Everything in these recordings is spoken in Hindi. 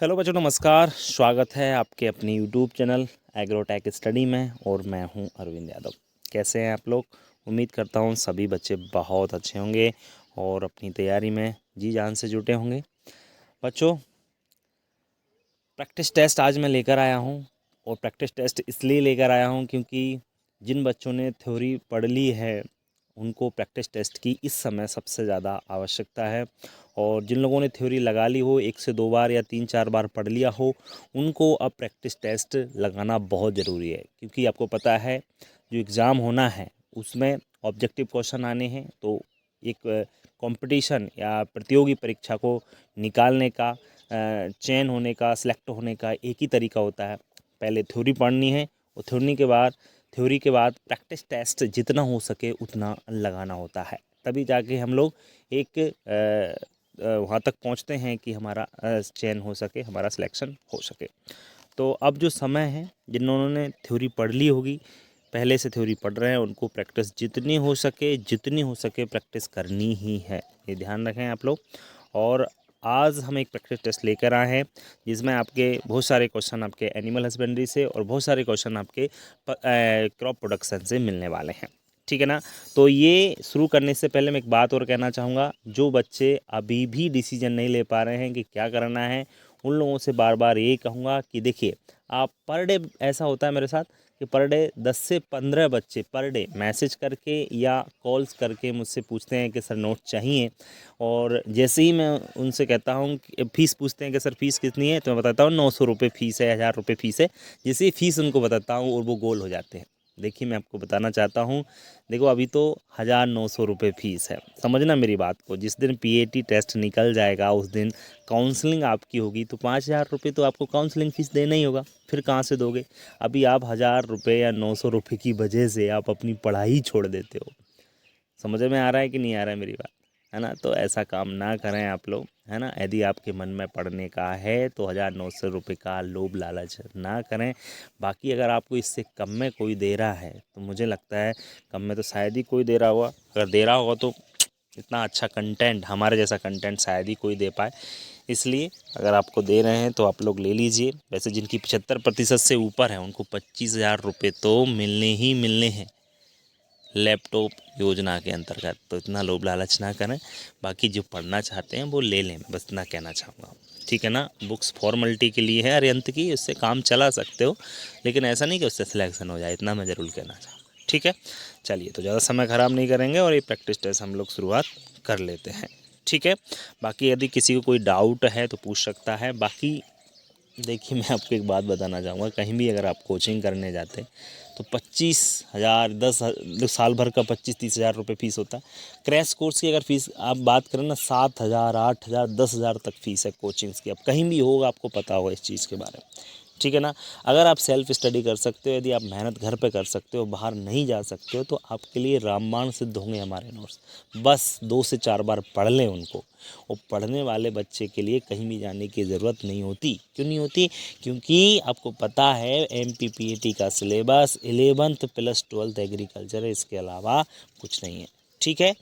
हेलो बच्चों, नमस्कार। स्वागत है आपके अपने यूट्यूब चैनल एग्रोटेक स्टडी में और मैं हूं अरविंद यादव। कैसे हैं आप लोग? उम्मीद करता हूं सभी बच्चे बहुत अच्छे होंगे और अपनी तैयारी में जी जान से जुटे होंगे। बच्चों, प्रैक्टिस टेस्ट आज मैं लेकर आया हूं और प्रैक्टिस टेस्ट इसलिए लेकर आया हूं क्योंकि जिन बच्चों ने थ्योरी पढ़ ली है उनको प्रैक्टिस टेस्ट की इस समय सबसे ज़्यादा आवश्यकता है। और जिन लोगों ने थ्योरी लगा ली हो, 1 से 2 बार या 3-4 बार पढ़ लिया हो, उनको अब प्रैक्टिस टेस्ट लगाना बहुत ज़रूरी है। क्योंकि आपको पता है जो एग्ज़ाम होना है उसमें ऑब्जेक्टिव क्वेश्चन आने हैं। तो एक कंपटीशन या प्रतियोगी परीक्षा को निकालने का, चयन होने का, सिलेक्ट होने का एक ही तरीका होता है। पहले थ्योरी पढ़नी है और थ्योरी के बाद प्रैक्टिस टेस्ट जितना हो सके उतना लगाना होता है। तभी जाके हम लोग एक वहाँ तक पहुँचते हैं कि हमारा चयन हो सके, हमारा सिलेक्शन हो सके। तो अब जो समय है, जिन्होंने थ्योरी पढ़ ली होगी, पहले से थ्योरी पढ़ रहे हैं, उनको प्रैक्टिस जितनी हो सके प्रैक्टिस करनी ही है। ये ध्यान रखें आप लोग। और आज हम एक प्रैक्टिस टेस्ट लेकर आए हैं जिसमें आपके बहुत सारे क्वेश्चन आपके एनिमल हस्बेंड्री से और बहुत सारे क्वेश्चन आपके क्रॉप प्रोडक्शन से मिलने वाले हैं। ठीक है ना? तो ये शुरू करने से पहले मैं एक बात और कहना चाहूँगा। जो बच्चे अभी भी डिसीजन नहीं ले पा रहे हैं कि क्या करना है, उन लोगों से बार बार ये कहूँगा कि देखिए, आप पर डे, ऐसा होता है मेरे साथ कि पर डे 10 से 15 बच्चे पर डे मैसेज करके या कॉल्स करके मुझसे पूछते हैं कि सर नोट चाहिए। और जैसे ही मैं उनसे कहता हूँ कि फ़ीस पूछते हैं कि सर फ़ीस कितनी है, तो मैं बताता हूँ 900 रुपये फ़ीस है, 1000 रुपये फ़ीस है। जैसे ही फ़ीस उनको बताता हूँ और वो गोल हो जाते हैं। देखिए, मैं आपको बताना चाहता हूँ, देखो अभी तो 1900 रुपये फ़ीस है। समझना मेरी बात को। जिस दिन पीएटी टेस्ट निकल जाएगा उस दिन काउंसलिंग आपकी होगी, तो 5000 रुपये तो आपको काउंसलिंग फ़ीस देना ही होगा। फिर कहाँ से दोगे? अभी आप 1000 रुपये या 900 रुपये की वजह से आप अपनी पढ़ाई छोड़ देते हो। समझ में आ रहा है कि नहीं आ रहा है मेरी बात? है ना? तो ऐसा काम ना करें आप लोग, है ना? यदि आपके मन में पढ़ने का है तो 1900 रुपये का लोभ लालच ना करें। बाकी अगर आपको इससे कम में कोई दे रहा है तो मुझे लगता है कम में तो शायद ही कोई दे रहा होगा। अगर दे रहा होगा तो इतना अच्छा कंटेंट, हमारे जैसा कंटेंट शायद ही कोई दे पाए। इसलिए अगर आपको दे रहे हैं तो आप लोग ले लीजिए। वैसे जिनकी 75% से ऊपर है उनको 25,000 रुपये तो मिलने ही मिलने हैं लैपटॉप योजना के अंतर्गत। तो इतना लोभ लालच ना करें। बाकी जो पढ़ना चाहते हैं वो ले लें, बस इतना कहना चाहूँगा। ठीक है ना? बुक्स फॉर्मेलिटी के लिए है अर्यंत की, उससे काम चला सकते हो, लेकिन ऐसा नहीं कि उससे सिलेक्शन हो जाए, इतना मैं ज़रूर कहना चाहूँगा। ठीक है, चलिए, तो ज़्यादा समय ख़राब नहीं करेंगे और ये प्रैक्टिस टेस्ट हम लोग शुरुआत कर लेते हैं। ठीक है, बाकी यदि किसी को कोई डाउट है तो पूछ सकता है। बाकी देखिए, मैं आपको एक बात बताना चाहूँगा, कहीं भी अगर आप कोचिंग करने जाते हैं तो 25,000, 10 साल भर का 25-30 हज़ार रुपये फ़ीस होता है। क्रैश कोर्स की अगर फ़ीस आप बात करें ना, 7,000, 8,000, 10,000 तक फ़ीस है कोचिंग्स की। अब कहीं भी होगा, आपको पता होगा इस चीज़ के बारे में। ठीक है ना? अगर आप सेल्फ स्टडी कर सकते हो, यदि आप मेहनत घर पे कर सकते हो, बाहर नहीं जा सकते हो, तो आपके लिए रामबाण सिद्ध होंगे हमारे नोट्स। बस 2 से 4 बार पढ़ लें उनको। और पढ़ने वाले बच्चे के लिए कहीं भी जाने की ज़रूरत नहीं होती। क्यों नहीं होती? क्योंकि आपको पता है एमपीपीएटी का syllabus 11th plus 12th agriculture है, इसके अलावा कुछ नहीं है। ठीक है,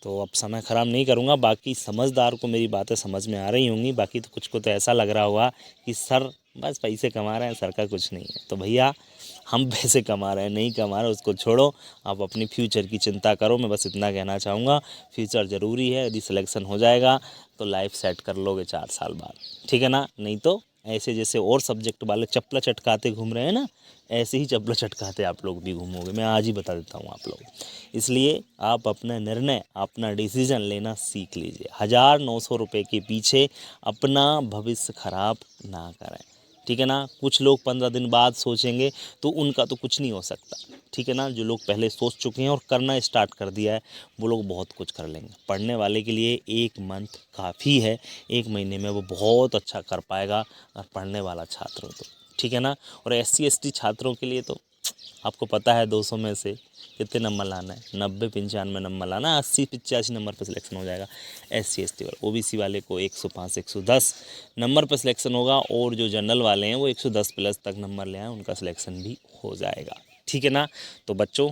तो अब समय ख़राब नहीं करूँगा। बाकी समझदार को मेरी बातें समझ में आ रही होंगी। बाकी तो कुछ को तो ऐसा लग रहा होगा कि सर बस पैसे कमा रहे हैं, सर का कुछ नहीं है। तो भैया, हम पैसे कमा रहे हैं नहीं कमा रहे उसको छोड़ो, आप अपनी फ्यूचर की चिंता करो। मैं बस इतना कहना चाहूँगा, फ्यूचर ज़रूरी है। यदि सिलेक्शन हो जाएगा तो लाइफ सेट कर लोगे 4 साल बाद। ठीक है ना? नहीं तो ऐसे जैसे और सब्जेक्ट वाले चप्पला चटकाते घूम रहे हैं ना, ऐसे ही चप्पला चटकाते आप लोग भी घूमोगे। मैं आज ही बता देता हूँ आप लोग। इसलिए आप अपना निर्णय, अपना डिसीजन लेना सीख लीजिए। 1900 रुपये के पीछे अपना भविष्य खराब ना करें। ठीक है ना? कुछ लोग 15 दिन बाद सोचेंगे तो उनका तो कुछ नहीं हो सकता। ठीक है ना? जो लोग पहले सोच चुके हैं और करना स्टार्ट कर दिया है, वो लोग बहुत कुछ कर लेंगे। पढ़ने वाले के लिए 1 मंथ काफ़ी है। 1 महीने में वो बहुत अच्छा कर पाएगा अगर पढ़ने वाला छात्र हो तो। ठीक है ना? और SC ST छात्रों के लिए तो आपको पता है 200 में से कितने नंबर लाना है? 90-95 नंबर लाना, 80-85 नंबर पर सिलेक्शन हो जाएगा। SC ST वाले, OBC वाले को 105-110 नंबर पर सिलेक्शन होगा। और जो जनरल वाले हैं वो 110 प्लस तक नंबर ले आए, उनका सिलेक्शन भी हो जाएगा। ठीक है ना? तो बच्चों,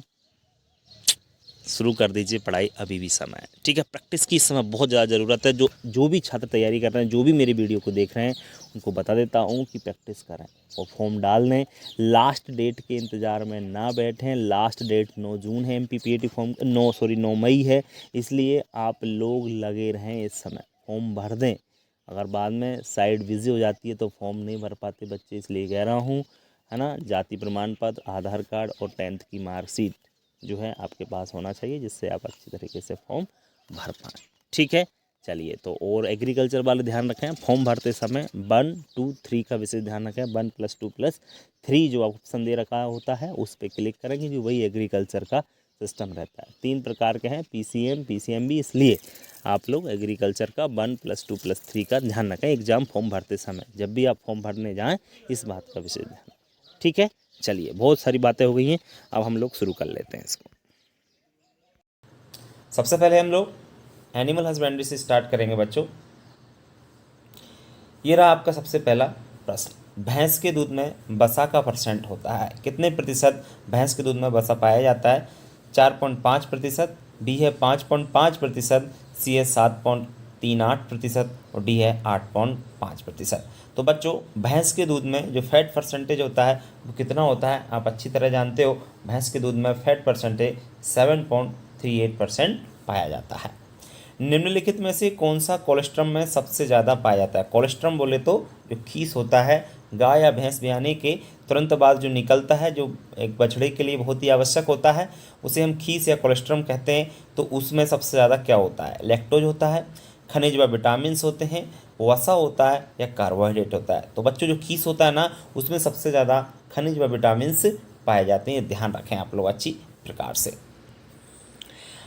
शुरू कर दीजिए पढ़ाई, अभी भी समय है। ठीक है, प्रैक्टिस की इस समय बहुत ज़्यादा ज़रूरत है। जो भी छात्र तैयारी कर रहे हैं, जो भी मेरी वीडियो को देख रहे हैं, उनको बता देता हूँ कि प्रैक्टिस करें और फॉर्म डाल दें। लास्ट डेट के इंतज़ार में ना बैठें। लास्ट डेट 9 जून है MPPAT फॉर्म, 9 मई है, इसलिए आप लोग लगे रहें इस समय, फॉर्म भर दें। अगर बाद में साइट बिज़ी हो जाती है तो फॉर्म नहीं भर पाते बच्चे, इसलिए कह रहा हूँ, है ना। जाति प्रमाण पत्र, आधार कार्ड और 10th की मार्कशीट जो है आपके पास होना चाहिए, जिससे आप अच्छी तरीके से फॉर्म भर पाएँ। ठीक है, चलिए। तो और एग्रीकल्चर वाले ध्यान रखें, फॉर्म भरते समय 1, 2, 3 का विशेष ध्यान रखें। 1 + 2 + 3 जो ऑप्शन दे रखा होता है उस पर क्लिक करेंगे, कि वही एग्रीकल्चर का सिस्टम रहता है। 3 प्रकार के हैं, PCM, PCMB, इसलिए आप लोग एग्रीकल्चर का 1 + 2 + 3 का ध्यान रखें एग्ज़ाम फॉर्म भरते समय। जब भी आप फॉर्म भरने जाएँ, इस बात का विशेष ध्यान रखें। ठीक है, चलिए, बहुत सारी बातें हो गई हैं, अब हम लोग शुरू कर लेते हैं इसको। सबसे पहले हम लोग एनिमल हस्बेंड्री से स्टार्ट करेंगे बच्चों। ये रहा आपका सबसे पहला प्रश्न, भैंस के दूध में वसा का परसेंट होता है, कितने प्रतिशत भैंस के दूध में वसा पाया जाता है? 4.5%, बी है 5.5%, सी है 7.38% और डी है 8.5%। तो बच्चों, भैंस के दूध में जो फैट परसेंटेज होता है वो कितना होता है? आप अच्छी तरह जानते हो, भैंस के दूध में फैट परसेंटेज 7.38% पाया जाता है। निम्नलिखित में से कौन सा कोलेस्ट्रम में सबसे ज़्यादा पाया जाता है? कोलेस्ट्रम बोले तो जो खीस होता है, गाय या भैंस ब्याने के तुरंत बाद जो निकलता है, जो एक बछड़े के लिए बहुत ही आवश्यक होता है, उसे हम खीस या कोलेस्ट्रम कहते हैं। तो उसमें सबसे ज़्यादा क्या होता है? लैक्टोज होता है, खनिज व विटामिन्स होते हैं, वसा होता है या कार्बोहाइड्रेट होता है? तो बच्चों, जो खीस होता है ना, उसमें सबसे ज़्यादा खनिज व विटामिन्स पाए जाते हैं, ध्यान रखें आप लोग अच्छी प्रकार से।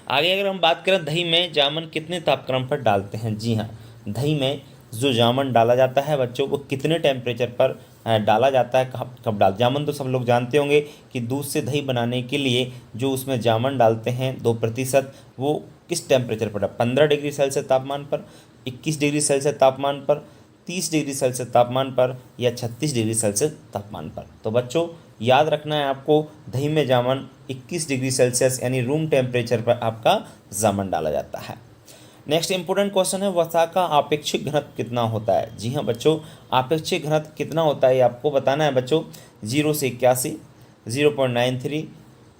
आगे अगर हम बात करें, दही में जामन कितने तापक्रम पर डालते हैं? जी हाँ, दही में जो जामन डाला जाता है बच्चों, वो कितने टेम्परेचर पर डाला जाता है, कब कब डाल जामन तो सब लोग जानते होंगे कि दूध से दही बनाने के लिए जो उसमें जामन डालते हैं 2%, वो किस टेम्परेचर पर? 15 डिग्री सेल्सियस तापमान पर, 21 डिग्री सेल्सियस तापमान पर, 30 डिग्री सेल्सियस तापमान पर या 36 डिग्री सेल्सियस तापमान पर? तो बच्चों, याद रखना है आपको, दही में जामन 21 डिग्री सेल्सियस यानी रूम टेम्परेचर पर आपका जामन डाला जाता है। नेक्स्ट इंपॉर्टेंट क्वेश्चन है, वसा का आपेक्षिक घनत्व कितना होता है? जी हाँ बच्चों, आपेक्षिक घनत्व कितना होता है ये आपको बताना है बच्चों। 0 से 81, 0.93,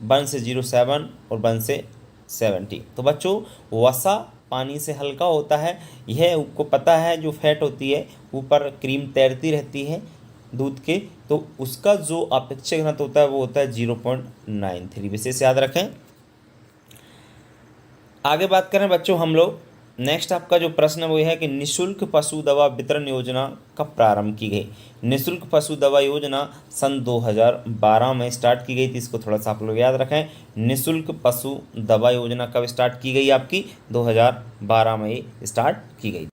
1 से 0.7 और 1 से 70। तो बच्चों, वसा पानी से हल्का होता है, यह आपको पता है। जो फैट होती है ऊपर क्रीम तैरती रहती है दूध के, तो उसका जो अपेक्षिक घनत्व होता है वो होता है 0.93, विशेष याद रखें। आगे बात करें बच्चों हम लोग, नेक्स्ट आपका जो प्रश्न है वो यह है कि निःशुल्क पशु दवा वितरण योजना कब प्रारंभ की गई? निःशुल्क पशु दवा योजना सन 2012 में स्टार्ट की गई थी, इसको थोड़ा सा आप लोग याद रखें। निःशुल्क पशु दवा योजना कब स्टार्ट की गई? आपकी 2012 में स्टार्ट की गई।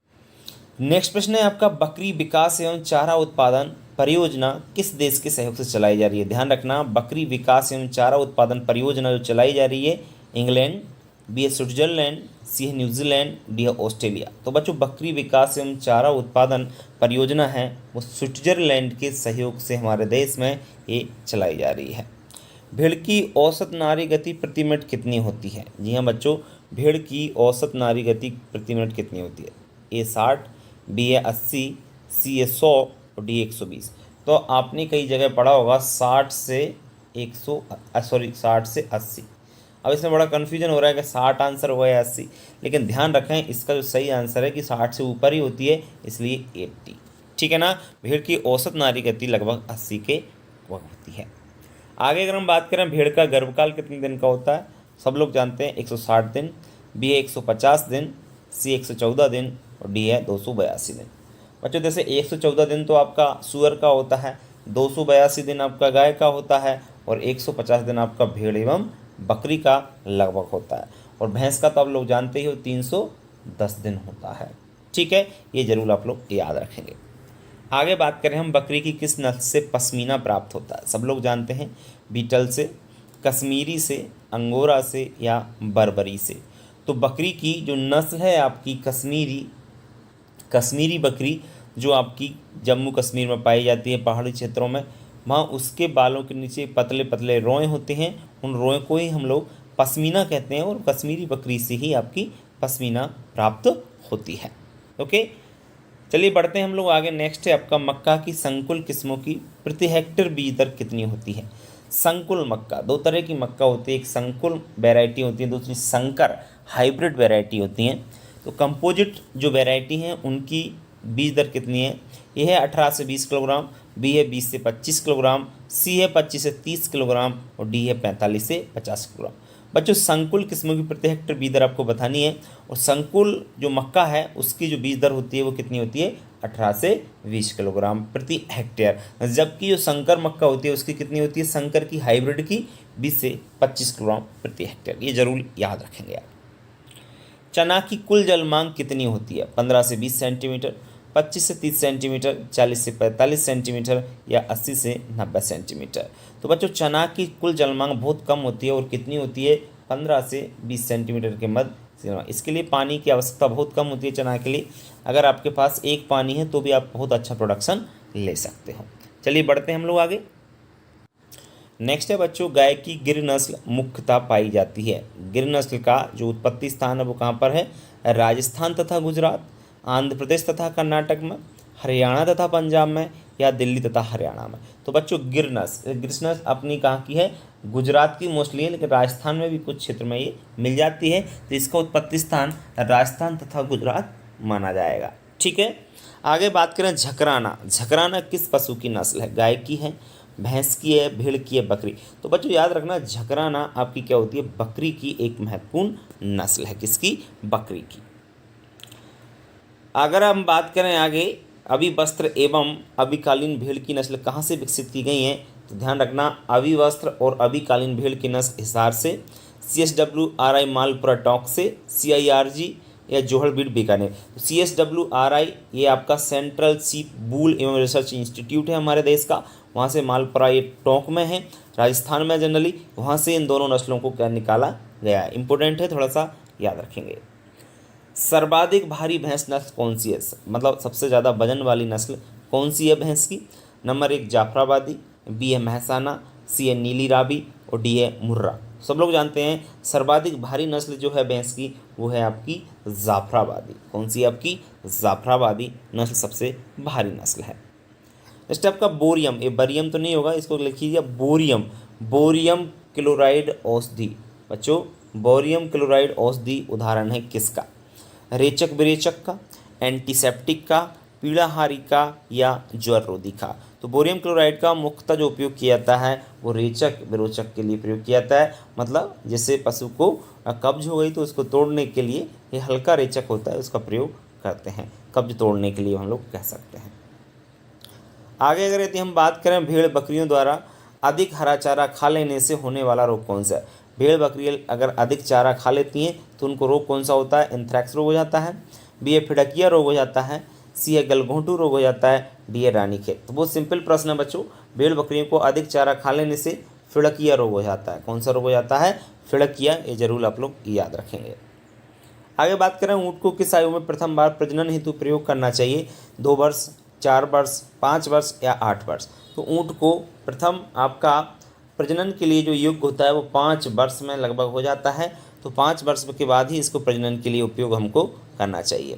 नेक्स्ट प्रश्न है आपका, बकरी विकास एवं चारा उत्पादन परियोजना किस देश के सहयोग से चलाई जा रही है? ध्यान रखना, बकरी विकास एवं चारा उत्पादन परियोजना जो चलाई जा रही है, इंग्लैंड, बी है स्विट्जरलैंड, सी है न्यूजीलैंड, डी है ऑस्ट्रेलिया। तो बच्चों, बकरी विकास एवं चारा उत्पादन परियोजना है वो स्विट्जरलैंड के सहयोग से हमारे देश में ये चलाई जा रही है। भेड़ की औसत नाड़ी गति प्रति मिनट कितनी होती है? जी हाँ बच्चों, भेड़ की औसत नाड़ी गति प्रति मिनट कितनी होती है? ए 60, बी है 80, सी है 100 और डी 120। तो आपने कई जगह पढ़ा होगा 60 से 80। अब इसमें बड़ा कन्फ्यूजन हो रहा है कि 60 आंसर होगा या 80, लेकिन ध्यान रखें इसका जो सही आंसर है कि 60 से ऊपर ही होती है, इसलिए 80। ठीक है ना, भेड़ की औसत नाड़ी गति लगभग 80 के वक्त होती है। आगे अगर हम बात करें, भेड़ का गर्भकाल कितने दिन का होता है? सब लोग जानते हैं 160 दिन, बी है 150 दिन, सी 114 दिन और डी है 282 दिन। बच्चों, जैसे 114 दिन तो आपका सुअर का होता है, 282 दिन आपका गाय का होता है और 150 दिन आपका भेड़ एवं बकरी का लगभग होता है। और भैंस का तो आप लोग जानते ही हो 310 दिन होता है। ठीक है, ये जरूर आप लोग याद रखेंगे। आगे बात करें हम, बकरी की किस नस्ल से पश्मीना प्राप्त होता है? सब लोग जानते हैं, बीटल से, कश्मीरी से, अंगोरा से या बर्बरी से। तो बकरी की जो नस्ल है आपकी कश्मीरी बकरी, जो आपकी जम्मू कश्मीर में पाई जाती है पहाड़ी क्षेत्रों में, वहाँ उसके बालों के नीचे पतले पतले रोए होते हैं, उन रोए को ही हम लोग पश्मीना कहते हैं, और कश्मीरी बकरी से ही आपकी पश्मीना प्राप्त होती है। ओके, चलिए बढ़ते हैं हम लोग आगे। नेक्स्ट है आपका मक्का की संकुल किस्मों की प्रति हेक्टेयर बीज दर कितनी होती है। संकुल मक्का, दो तरह की मक्का होती है, एक संकुल वैरायटी होती है, दूसरी संकर हाइब्रिड वैरायटी होती हैं। तो कंपोजिट जो वैरायटी हैं उनकी बीज दर कितनी है। ए है 18 से 20 किलोग्राम, बी है 20 से 25 किलोग्राम, सी है 25 से 30 किलोग्राम और डी है 45 से 50 किलोग्राम। बच्चों संकुल किस्मों की प्रति हेक्टेयर बीज दर आपको बतानी है, और संकुल जो मक्का है उसकी जो बीज दर होती है वो कितनी होती है, 18 से 20 किलोग्राम प्रति हेक्टेयर। जबकि जो संकर मक्का होती है उसकी कितनी होती है, संकर की हाइब्रिड की 20 से 25 किलोग्राम प्रति हेक्टेयर। ये जरूर याद रखेंगे आप। चना की कुल जल मांग कितनी होती है, 15 से 20 सेंटीमीटर, 25 से 30 सेंटीमीटर, 40 से 45 सेंटीमीटर या 80 से 90 सेंटीमीटर। तो बच्चों चना की कुल जल मांग बहुत कम होती है, और कितनी होती है, 15 से 20 सेंटीमीटर के मध्य। इसके लिए पानी की आवश्यकता बहुत कम होती है चना के लिए। अगर आपके पास एक पानी है तो भी आप बहुत अच्छा प्रोडक्शन ले सकते हो। चलिए बढ़ते हैं हम लोग आगे। नेक्स्ट है बच्चों, गाय की गिर नस्ल मुख्यतः पाई जाती है। गिर नस्ल का जो उत्पत्ति स्थान है वो कहाँ पर है, राजस्थान तथा गुजरात, आंध्र प्रदेश तथा कर्नाटक में, हरियाणा तथा पंजाब में या दिल्ली तथा हरियाणा में। तो बच्चों गिर नस्ल अपनी कहाँ की है, गुजरात की मोस्टली है, लेकिन राजस्थान में भी कुछ क्षेत्र में ये मिल जाती है। तो इसका उत्पत्ति स्थान राजस्थान तथा गुजरात माना जाएगा। ठीक है, आगे बात करें झकराना। झकराना किस पशु की नस्ल है, गाय की है, भैंस की है, भेड़ की है, बकरी। तो बच्चों याद रखना झकराना आपकी क्या होती है, बकरी की एक महत्वपूर्ण नस्ल है। किसकी, बकरी की। अगर हम बात करें आगे, अभिवस्त्र एवं अभिकालीन भेड़ की नस्ल कहाँ से विकसित की गई हैं, तो ध्यान रखना अभिवस्त्र और अभिकालीन भेड़ की नस्ल हिसार से, CSWRI मालपुरा टोंक से, CIRG या जोहड़बीड़ बीकानेर। CSWRI ये आपका सेंट्रल सीप वूल एवं रिसर्च इंस्टीट्यूट है हमारे देश का, वहाँ से मालपुरा ये टोंक में है, राजस्थान में जनरली, वहाँ से इन दोनों नस्लों को क्या निकाला गया है। इंपॉर्टेंट है, थोड़ा सा याद रखेंगे। सर्वाधिक भारी भैंस नस्ल कौन सी है, मतलब सबसे ज़्यादा वजन वाली नस्ल कौन सी है भैंस की। नंबर 1 जाफराबादी, बी है महसाना, सी है नीली रावी और डी है मुर्रा। सब लोग जानते हैं सर्वाधिक भारी नस्ल जो है भैंस की वो है आपकी जाफराबादी। कौन सी है आपकी, जाफराबादी नस्ल सबसे भारी नस्ल है। नेक्स्ट आपका बोरियम, ये बरियम तो नहीं होगा, इसको लिख लीजिए बोरियम। बोरियम क्लोराइड औषधि। बच्चों बोरियम क्लोराइड औषधि उदाहरण है किसका, रेचक विरेचक का, एंटीसेप्टिक का, पीड़ाहारी का या ज्वर रोधी का। तो बोरियम क्लोराइड का मुख्यतः जो उपयोग किया जाता है वो रेचक विरोचक के लिए प्रयोग किया जाता है। मतलब जैसे पशु को कब्ज हो गई तो उसको तोड़ने के लिए ये हल्का रेचक होता है, उसका प्रयोग करते हैं, कब्ज तोड़ने के लिए हम लोग कह सकते हैं। आगे अगर यदि हम बात करें भेड़ बकरियों द्वारा अधिक हरा चारा खा लेने से होने वाला रोग कौन सा है। भेड़ बकरियाँ अगर अधिक चारा खा लेती हैं तो उनको रोग कौन सा होता है, एंथ्रैक्स रोग हो जाता है, बी है फिडकिया रोग हो जाता है, सी है गलघोंटू रोग हो जाता है, डी है रानीखेत। तो बहुत सिंपल प्रश्न है बच्चों, भेड़ बकरियों को अधिक चारा खा लेने से फिडकिया रोग हो जाता है। कौन सा रोग हो जाता है, फिडकिया। ये जरूर आप लोग याद रखेंगे। आगे बात करें ऊँट को किस आयु में प्रथम बार प्रजनन हेतु प्रयोग करना चाहिए, 2 वर्ष, 4 वर्ष, 5 वर्ष या 8 वर्ष। तो ऊँट को प्रथम आपका प्रजनन के लिए जो युग होता है वो 5 वर्ष में लगभग हो जाता है। तो 5 वर्ष के बाद ही इसको प्रजनन के लिए उपयोग हमको करना चाहिए।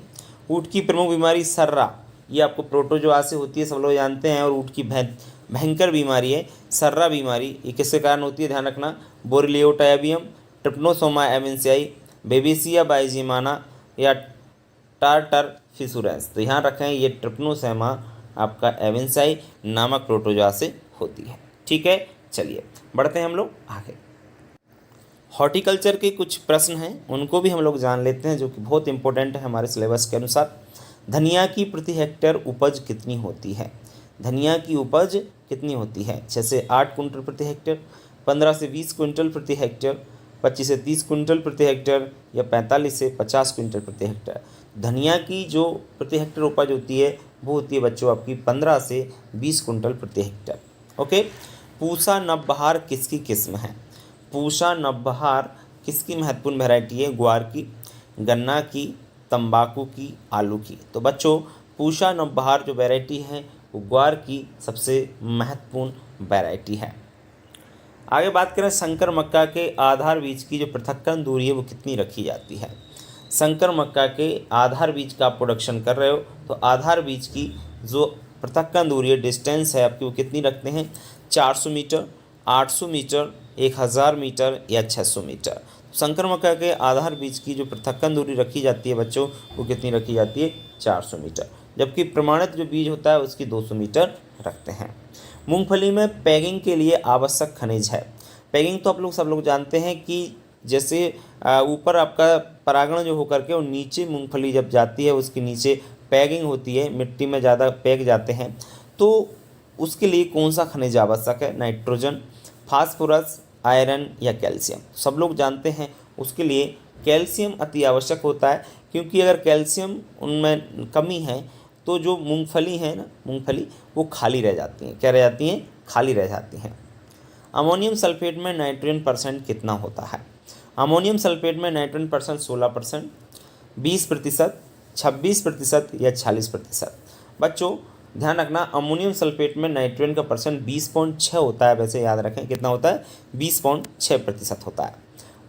ऊँट की प्रमुख बीमारी सर्रा, ये आपको प्रोटोजोआ से होती है, सब लोग जानते हैं, और ऊँट की भयंकर बीमारी है सर्रा बीमारी। ये किसके कारण होती है, ध्यान रखना, बोरिलियो टाइबियम, ट्रिप्नोसोमा एविन्सियाई, बेबिसिया बाइजीमाना या टार्टर फिशुरेंस। तो यहाँ रखें ये ट्रिप्नोसोमा आपका एविन्सियाई नामक प्रोटोजोआ से होती है। ठीक है, चलिए बढ़ते हैं हम लोग आगे। हॉर्टिकल्चर के कुछ प्रश्न हैं उनको भी हम लोग जान लेते हैं जो कि बहुत इंपॉर्टेंट है हमारे सिलेबस के अनुसार। धनिया की प्रति हेक्टेयर उपज कितनी होती है, धनिया की उपज कितनी होती है, 6 से 8 कुंटल प्रति हेक्टेयर, 15 से 20 कुंटल प्रति हेक्टेयर, 25 से 30 कुंटल प्रति हेक्टेयर या 45 से 50 कुंटल प्रति हेक्टेयर। धनिया की जो प्रति हेक्टेयर उपज होती है वो होती है बच्चों आपकी 15 से 20 कुंटल प्रति हेक्टेयर। ओके, पूसा नवबहार किसकी किस्म है, पूसा नवबहार किसकी महत्वपूर्ण वैरायटी है, ग्वार की, गन्ना की, तंबाकू की, आलू की। तो बच्चों पूसा नवबहार जो वैरायटी है वो ग्वार की सबसे महत्वपूर्ण वैरायटी है। आगे बात करें संकर मक्का के आधार बीज की जो पृथक्कन दूरी है वो कितनी रखी जाती है। संकर मक्का के आधार बीज का आप प्रोडक्शन कर रहे हो तो आधार बीज की जो पृथक्कन दूरी है, डिस्टेंस है आपकी, वो कितनी रखते हैं, 400 मीटर, 800 मीटर, 1000 मीटर या 600 मीटर। संकर मक्का के आधार बीज की जो पृथक्कन दूरी रखी जाती है बच्चों, वो कितनी रखी जाती है, 400 मीटर, जबकि प्रमाणित जो बीज होता है उसकी 200 मीटर रखते हैं। मूंगफली में पैगिंग के लिए आवश्यक खनिज है। पैगिंग तो आप लोग सब लोग जानते हैं कि जैसे ऊपर आपका परागण जो होकर के और नीचे मूंगफली जब जाती है उसके नीचे पैगिंग होती है, मिट्टी में ज़्यादा पैग जाते हैं, तो उसके लिए कौन सा खनिज आवश्यक है, नाइट्रोजन, फास्फोरस, आयरन या कैल्शियम। सब लोग जानते हैं उसके लिए कैल्शियम अति आवश्यक होता है, क्योंकि अगर कैल्शियम उनमें कमी है तो जो मूंगफली है ना, मूंगफली वो खाली रह जाती हैं। क्या रह जाती हैं, खाली रह जाती हैं। अमोनियम सल्फेट में नाइट्रोजन परसेंट कितना होता है। अमोनियम सल्फेट में नाइट्रोजन परसेंट 16%, 20%, 26% या 40%। बच्चों ध्यान रखना, अमोनियम सल्फेट में नाइट्रोजन का परसेंट 20.6 होता है। वैसे याद रखें कितना होता है, 20.6% होता है।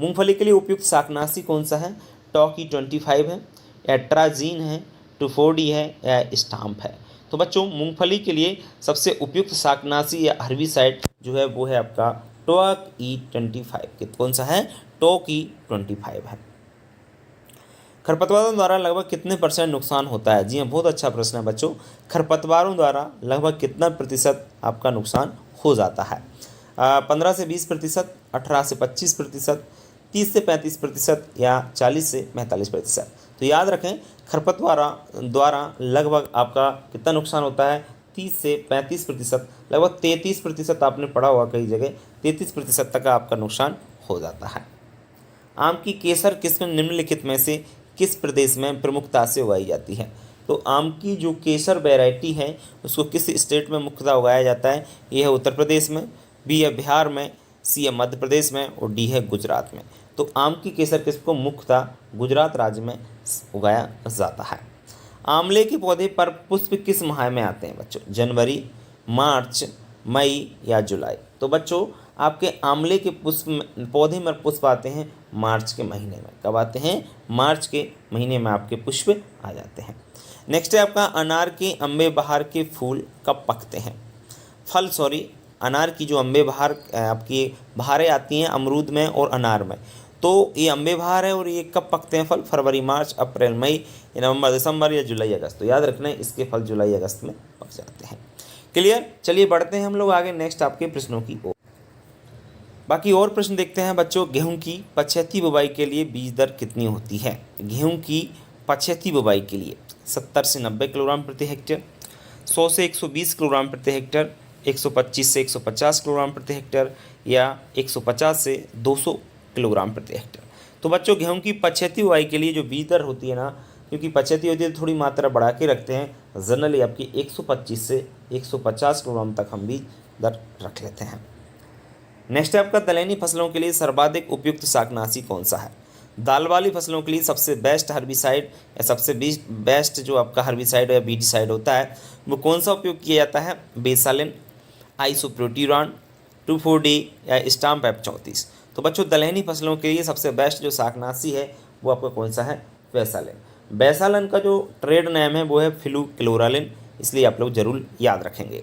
मूंगफली के लिए उपयुक्त शाकनाशी कौन सा है, टॉकी 25 है, एट्राजीन है, टूफोडी है या स्टाम्प है। तो बच्चों मूंगफली के लिए सबसे उपयुक्त शाकनाशी या हर्बिसाइड जो है वो है आपका टॉक E25। कौन सा है, टॉक E25 है। खरपतवारों द्वारा लगभग कितने % नुकसान होता है। जी हाँ, बहुत अच्छा प्रश्न है बच्चों। खरपतवारों द्वारा लगभग कितना प्रतिशत आपका नुकसान हो जाता है। 15 से 20%, 18 से 25%, 30 से 35% या 40 से 45%। तो याद रखें खरपतवारों द्वारा लगभग आपका कितना नुकसान होता है, 30 से 35%, लगभग 33% आपने पढ़ा होगा कई जगह, 33% तक आपका नुकसान हो जाता है। आम की केसर किस्म निम्नलिखित में से किस प्रदेश में प्रमुखता से उगाई जाती है। तो आम की जो केसर वैरायटी है उसको किस स्टेट में मुख्यतः उगाया जाता है। ये है उत्तर प्रदेश में, बी है बिहार में, सी है मध्य प्रदेश में और डी है गुजरात में। तो आम की केसर किस्म को मुख्यतः गुजरात राज्य में उगाया जाता है। आंवले के पौधे पर पुष्प किस माह में आते हैं बच्चों, जनवरी, मार्च, मई या जुलाई। तो बच्चों आपके आंवले के पौधे में पुष्प आते हैं मार्च के महीने में। कब आते हैं, मार्च के महीने में आपके पुष्प आ जाते हैं। नेक्स्ट है आपका अनार के अम्बे बहार के फूल कब पकते हैं, अनार की जो अम्बे बहार आपकी बहारें आती हैं अमरूद में और अनार में, तो ये अम्बे बहार है और ये कब पकते हैं फल, फरवरी, मार्च, अप्रैल, मई, नवंबर, दिसंबर या जुलाई, अगस्त। तो याद रखना है इसके फल जुलाई अगस्त में पक जाते हैं। क्लियर। चलिए बढ़ते हैं हम लोग आगे नेक्स्ट आपके प्रश्नों की ओर। बाकी और प्रश्न देखते हैं बच्चों। गेहूं की पछेती बुवाई के लिए बीज दर कितनी होती है। गेहूं की पछेती बुवाई के लिए 70 से 90 किलोग्राम प्रति हेक्टेयर, 100 से 120 किलोग्राम प्रति हेक्टेयर, 125 से 150 किलोग्राम प्रति हेक्टेयर या 150 से 200 किलोग्राम प्रति हेक्टेयर। तो बच्चों गेहूं की पछेती बुवाई के लिए जो बीज दर होती है ना, क्योंकि पछेती होती है तो थोड़ी मात्रा बढ़ा के रखते हैं, जनरली आपकी 125 से 150 किलोग्राम तक हम बीज दर रख लेते हैं। नेक्स्ट है आपका दलहनी फसलों के लिए सर्वाधिक उपयुक्त शाकनाशी कौन सा है। दाल वाली फसलों के लिए सबसे बेस्ट हर्बिसाइड या सबसे बेस्ट जो आपका हर्बिसाइड या बीडिसाइड होता है वो कौन सा उपयोग किया जाता है, बेसालिन, आइसोप्रोटीरॉन, 2,4-D या स्टाम्प F34। तो बच्चों दलहनी फसलों के लिए सबसे बेस्ट जो शाकनाशी है वो आपका कौन सा है, बेसालिन। बेसालिन का जो ट्रेड नेम है वो है फ्लूक्लोरालिन, इसलिए आप लोग जरूर याद रखेंगे।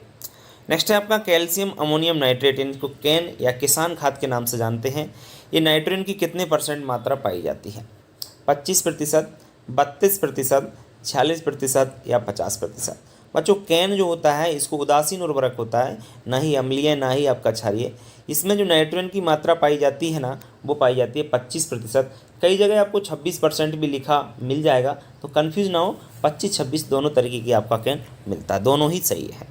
नेक्स्ट है आपका कैल्शियम अमोनियम नाइट्रेट, इनको कैन या किसान खाद के नाम से जानते हैं। ये नाइट्रोजन की कितने % मात्रा पाई जाती है, 25%, 32%, 46% या 50%। बच्चों कैन जो होता है इसको उदासीन उर्वरक होता है, ना ही अम्लीय ना ही आपका क्षारीय। इसमें जो नाइट्रोजन की मात्रा पाई जाती है ना वो पाई जाती है 25%। कई जगह आपको 26% भी लिखा मिल जाएगा, तो कन्फ्यूज ना हो, 25-26 दोनों तरीके की आपका कैन मिलता है, दोनों ही सही है।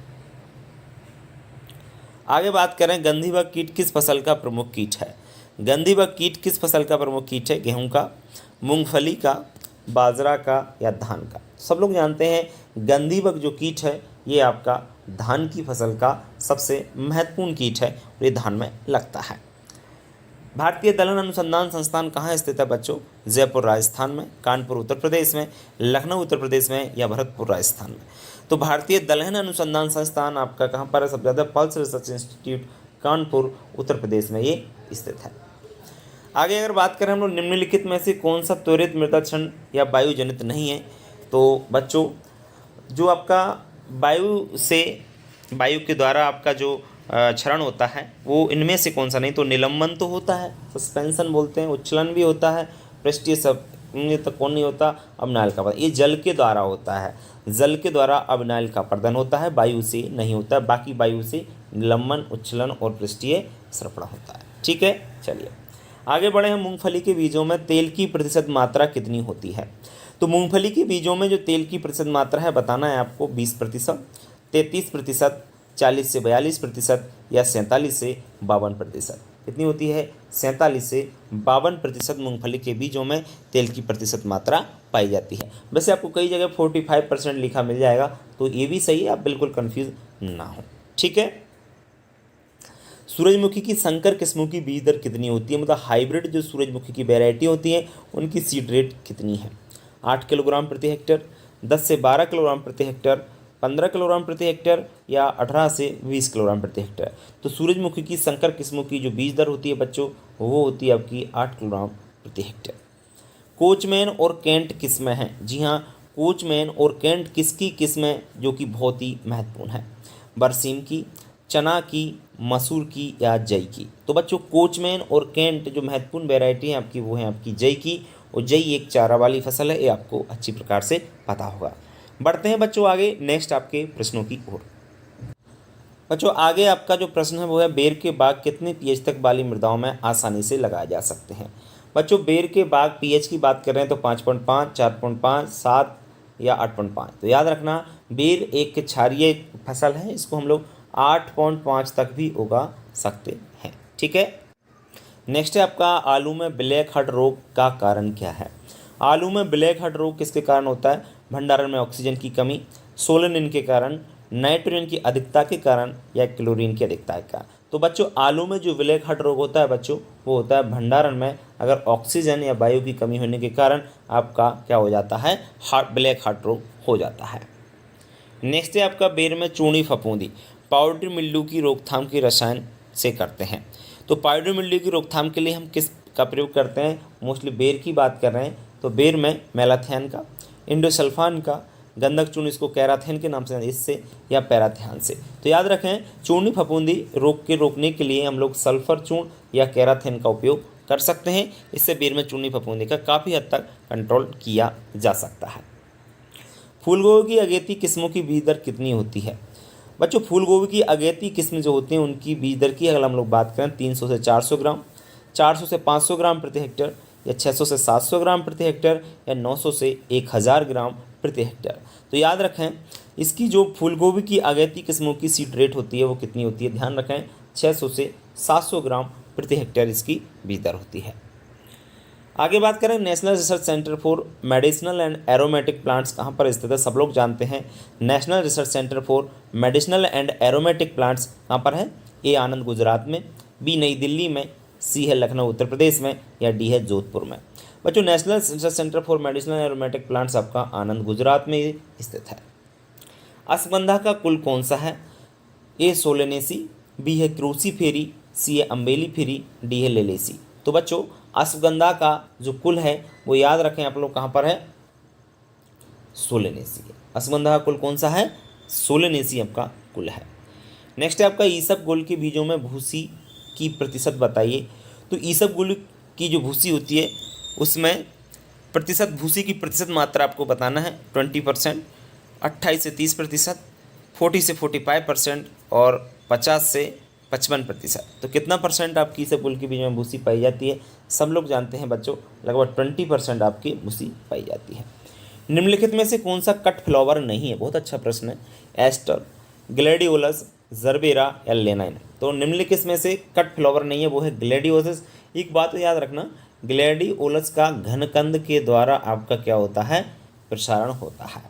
आगे बात करें गंधी बग कीट किस फसल का प्रमुख कीट है। गंधी बग कीट किस फसल का प्रमुख कीट है, गेहूं का, मूंगफली का, बाजरा का या धान का। सब लोग जानते हैं गंधी बग जो कीट है ये आपका धान की फसल का सबसे महत्वपूर्ण कीट है और ये धान में लगता है। भारतीय दलहन अनुसंधान संस्थान कहाँ स्थित है बच्चों, जयपुर राजस्थान में, कानपुर उत्तर प्रदेश में, लखनऊ उत्तर प्रदेश में या भरतपुर राजस्थान में। तो भारतीय दलहन अनुसंधान संस्थान आपका कहाँ पर है, सबसे ज़्यादा pulse research institute Kanpur Uttar Pradesh में ये स्थित है। आगे अगर बात करें हम लोग निम्नलिखित में से कौन सा त्वरित मृदा क्षरण या वायु जनित नहीं है, तो बच्चों जो आपका वायु के द्वारा आपका जो क्षरण होता है वो इनमें से कौन सा नहीं, तो निलंबन तो होता है, सस्पेंशन बोलते हैं, उच्छलन भी होता है, पृष्ठीय सब तक कौन नहीं होता, अबनाइल का पर्दन, ये जल के द्वारा होता है, जल के द्वारा अबनाइल का पर्दन होता है, वायु से नहीं होता है, बाकी वायु से निलंबन, उच्छलन और पृष्ठीय सर्पण होता है। ठीक है, चलिए आगे बढ़े हैं। मूंगफली के बीजों में तेल की प्रतिशत मात्रा कितनी होती है, तो मूंगफली के बीजों में जो तेल की प्रतिशत मात्रा है बताना है आपको 20%, 33%, 40 से 42% या 47 से 52%। कितनी होती है, 47 से 52% मूंगफली के बीजों में तेल की प्रतिशत मात्रा पाई जाती है। वैसे आपको कई जगह 45% लिखा मिल जाएगा, तो ये भी सही है, आप बिल्कुल कंफ्यूज ना हो। ठीक है, सूरजमुखी की संकर किस्मों की बीज दर कितनी होती है, मतलब हाइब्रिड जो सूरजमुखी की वैरायटी होती है उनकी सीड रेट कितनी है, 8 किलोग्राम प्रति हेक्टेयर, 10 से 12 किलोग्राम प्रति हेक्टेयर, 15 किलोग्राम प्रति हेक्टेयर या 18 से 20 किलोग्राम प्रति हेक्टेयर। तो सूरजमुखी की संकर किस्मों की जो बीज दर होती है बच्चों वो होती है आपकी 8 किलोग्राम प्रति हेक्टेयर। कोचमैन और केंट किस्में हैं, जी हाँ, कोचमैन और केंट किसकी किस्में जो कि बहुत ही महत्वपूर्ण है, बरसीम की, चना की, मसूर की या जई की। तो बच्चों कोचमैन और केंट जो महत्वपूर्ण वैरायटी है आपकी वो है आपकी जई की, और जई एक चारा वाली फसल है, ये आपको अच्छी प्रकार से पता होगा। बढ़ते हैं बच्चों आगे नेक्स्ट आपके प्रश्नों की ओर। बच्चों आगे आपका जो प्रश्न है वो है बेर के बाग कितने पीएच तक वाली मृदाओं में आसानी से लगाए जा सकते हैं। बच्चों बेर के बाग पीएच की बात कर रहे हैं तो 5.5, 4.5, 7 या 8.5। तो याद रखना बेर एक क्षारीय फसल है, इसको हम लोग 8.5 तक भी उगा सकते हैं। ठीक है, नेक्स्ट है आपका आलू में ब्लैक हेड रोग का कारण क्या है। आलू में ब्लैक हेड रोग किसके कारण होता है, भंडारण में ऑक्सीजन की कमी, सोलेनिन के कारण, नाइट्रोजन की अधिकता के कारण या क्लोरीन की अधिकता के कारण। तो बच्चों आलू में जो ब्लैक हेड रोग होता है बच्चों वो होता है भंडारण में अगर ऑक्सीजन या वायु की कमी होने के कारण आपका क्या हो जाता है, ब्लैक हेड रोग हो जाता है। नेक्स्ट है आपका बेर में चूनी फफूंदी पाउडरी मिल्ड्यू की रोकथाम की रसायन से करते हैं। तो पाउडरी मिल्ड्यू की रोकथाम के लिए हम किस का प्रयोग करते हैं, मोस्टली बेर की बात कर रहे हैं तो बेर में मेलाथियन का, इंडोसल्फान का, गंधक चूर्ण इसको कैराथिन के नाम से इससे या पैराथियन से। तो याद रखें चूर्णी फफूंदी रोग के रोकने के लिए हम लोग सल्फर चूर्ण या कैराथिन का उपयोग कर सकते हैं, इससे बेर में चूर्णी फफूंदी का काफ़ी हद तक कंट्रोल किया जा सकता है। फूलगोभी की अगेती किस्मों की बीज दर कितनी होती है। बच्चों फूलगोभी की अगेती किस्म जो होती हैं उनकी बीज दर की अगर हम लोग बात करें 300 से 400 ग्राम, 400 से 500 ग्राम प्रति हेक्टेयर या 600 से 700 ग्राम प्रति हेक्टेयर या 900 से 1000 ग्राम प्रति हेक्टेयर। तो याद रखें इसकी जो फूलगोभी की अगेती किस्मों की सीड रेट होती है वो कितनी होती है, ध्यान रखें 600 से 700 ग्राम प्रति हेक्टेयर इसकी बीज दर होती है। आगे बात करें national research centre for medicinal and aromatic plants कहाँ पर स्थित है, सब लोग जानते हैं national research centre for medicinal and aromatic plants कहाँ पर है, ए आनंद गुजरात में, बी नई दिल्ली में, सी है लखनऊ उत्तर प्रदेश में या डी है जोधपुर में। बच्चों national research centre for medicinal and aromatic plants आपका आनंद गुजरात में स्थित है। अश्वगंधा का कुल कौन सा है, ए सोलेनेसी, बी है क्रूसीफेरी, सी है अम्बेलीफेरी, डी है लेलेसी। तो बच्चों अश्वगंधा का जो कुल है वो याद रखें आप लोग कहाँ पर है, सोलेनेसी है। अश्वगंधा का कुल कौन सा है, सोलेनेसी आपका कुल है। नेक्स्ट है आपका ईसबगुल के बीजों में भूसी की प्रतिशत बताइए। तो ईसबगुल की जो भूसी होती है उसमें प्रतिशत भूसी की प्रतिशत मात्रा आपको बताना है 20%, 28 से 30%, 40 से 45% और 50 से 55%। तो कितना परसेंट आपकी ईसबगुल के बीज में भूसी पाई जाती है, सब लोग जानते हैं बच्चों लगभग 20% आपकी भूसी पाई जाती है। निम्नलिखित में से कौन सा कट फ्लावर नहीं है, बहुत अच्छा प्रश्न है, एस्टर, ग्लैडियोलस, जरबेरा या लेनाइन। तो निम्नलिखित में से कट फ्लावर नहीं है वो है ग्लैडियोलस। एक बात याद रखना ग्लैडियोलस का घनकंद के द्वारा आपका क्या होता है, प्रसारण होता है।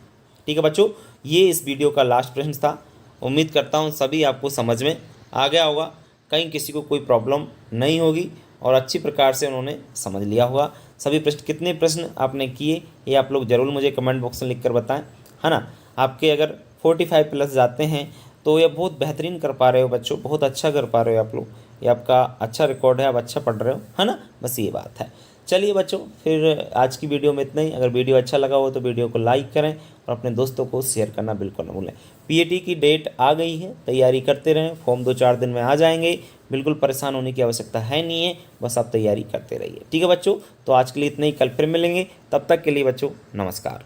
ठीक है बच्चों, ये इस वीडियो का लास्ट प्रश्न था। उम्मीद करता हूँ सभी आपको समझ में आ गया होगा, कहीं किसी को कोई प्रॉब्लम नहीं होगी और अच्छी प्रकार से उन्होंने समझ लिया होगा। सभी प्रश्न कितने प्रश्न आपने किए ये आप लोग ज़रूर मुझे कमेंट बॉक्स में लिख कर बताएं, है ना। आपके अगर 45 प्लस जाते हैं तो ये बहुत बेहतरीन कर पा रहे हो बच्चों, बहुत अच्छा कर पा रहे हो आप लोग, ये आपका अच्छा रिकॉर्ड है, आप अच्छा पढ़ रहे हो, है ना। बस ये बात है। चलिए बच्चों, फिर आज की वीडियो में इतना ही। अगर वीडियो अच्छा लगा हो तो वीडियो को लाइक करें और अपने दोस्तों को शेयर करना बिल्कुल न भूलें। पीएटी की डेट आ गई है, तैयारी करते रहें, फॉर्म 2-4 दिन में आ जाएंगे, बिल्कुल परेशान होने की आवश्यकता है नहीं है, बस आप तैयारी करते रहिए। ठीक है बच्चों, तो आज के लिए इतना ही, कल फिर मिलेंगे, तब तक के लिए बच्चों नमस्कार।